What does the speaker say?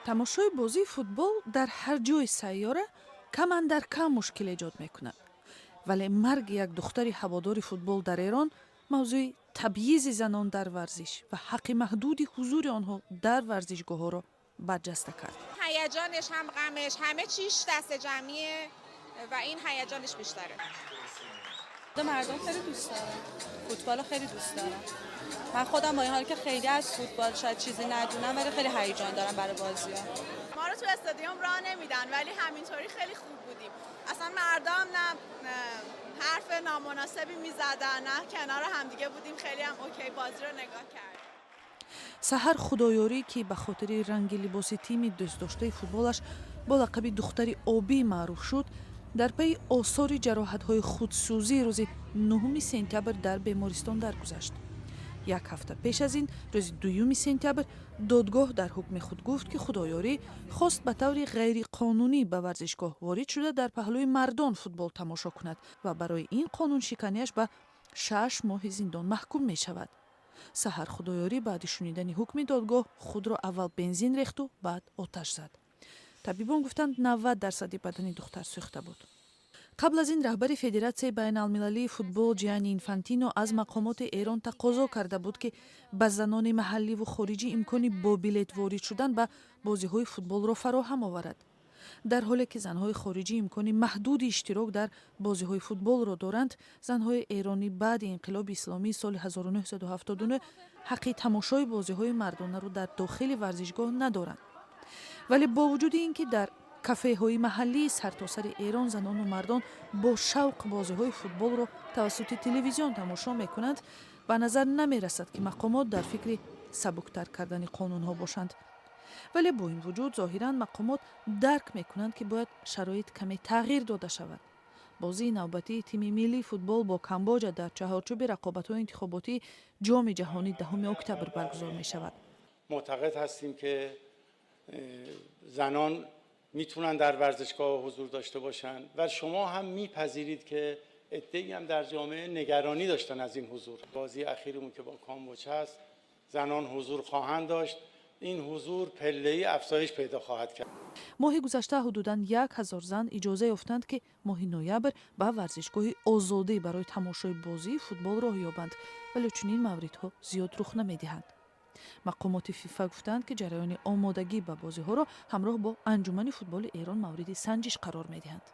тамошои бозии футбол дар ҳар ҷои сайёра каман дар кам мушкил эҷод мекунад. вале марги як духтари ҳаводори футбол дар Эрон мавзӯи табъизи занон дар варзиш ва ҳаққи маҳдуди ҳузури онҳо дар варзишгоҳҳоро барҷаста кард. هیجانش هم غمش همه چیش دست جمعیه و این هیجانش بیشتره. مردم خیلی دوست دارم. فوتبال رو خیلی دوست دارم. من خودم با این حال که خیلی از فوتبال شاید چیزی ندونم ولی خیلی هیجان دارم برای بازی‌ها. ما رو تو استادیوم راه نمیدن ولی همینطوری خیلی خوب بودیم. اصلا مردم نه حرف نامناسبی میزدن نه کنار همدیگه بودیم خیلی هم اوکی بازی رو نگاه کردیم. саҳар худоёрӣ ки ба хотири ранги либоси тими дӯстдоштаи футболаш бо лақаби духтари обӣ маъруф шуд, дар пайи осори ҷароҳатҳои худсӯзии рӯзи 9 сентябр дар бемористон даргузашт. як ҳафта пеш аз ин рӯзи 2 сентябр додгоҳ дар ҳукми худ гуфт ки худоёрӣ хост ба таври ғайриқонунӣ ба варзишгоҳ ворид шуда дар паҳлӯи мардон футбол тамошо кунад ва барои ин қонуншиканиаш ба 6 моҳи зиндон маҳкум мешавад. саҳар худоёрӣ баъди шунидани ҳукми додгоҳ худро аввал бензин рехту баъд оташ зад. табибон гуфтанд 90% бадани духтар сӯхта буд. қабл аз ин раҳбари федератсияи байналмилалии футбол ҷианни инфантино аз мақомоти Эрон тақозо карда буд ки ба занони маҳалливу хориҷӣ имкони бо билет ворид шудан ба бозиҳои футболро фароҳам оварад. дар ҳоле ки занҳои хориҷӣ имкони маҳдуди иштирок дар бозиҳои футболро доранд, занҳои эронӣ баъди инқилоби исломии соли 1979 ҳаққи тамошои бозиҳои мардонаро дар дохили варзишгоҳ надоранд. вале бо вуҷуди ин ки дар кафеҳои маҳаллии сартосари Эрон занону мардон бо шавқ бозиҳои футболро тавассути телевизион тамошо мекунанд, ба назар намерасад ки мақомот дар фикри сабуктар кардани қонунҳо бошанд. вале бо ин вуҷуд зоҳиран мақомот дарк мекунанд ки бояд шароит каме тағйир дода шавад. бозии навбатии тими миллии футбол бо Камбоҷа дар чаҳорчӯби рақобатҳои интихоботии ҷоми ҷаҳонӣ 10 октябр баргузор мешавад. معتقد هستیم که زنان میتونن در ورزشگاه حضور داشته باشن و شما هم میپذیرید که عده‌ای هم در جامعه نگرانی داشتن از این حضور. بازی اخیرمون که با کامبوجه است زنان حضور خواهند داشت. این حضور پله‌ای افزایش پیدا خواهد کرد. моҳи гузашта ҳудудан 1000 зан иҷоза ёфтанд ки моҳи ноябр ба варзишгоҳи озодӣ барои тамошои бозии футбол роҳ ёбанд, вале чунин мавридҳо зиёд рух намедиҳанд. мақомоти фифа гуфтанд ки ҷараёни омодагӣ ба бозиҳоро ҳамроҳ бо анҷумани футболи Эрон мавриди санҷиш қарор медиҳанд.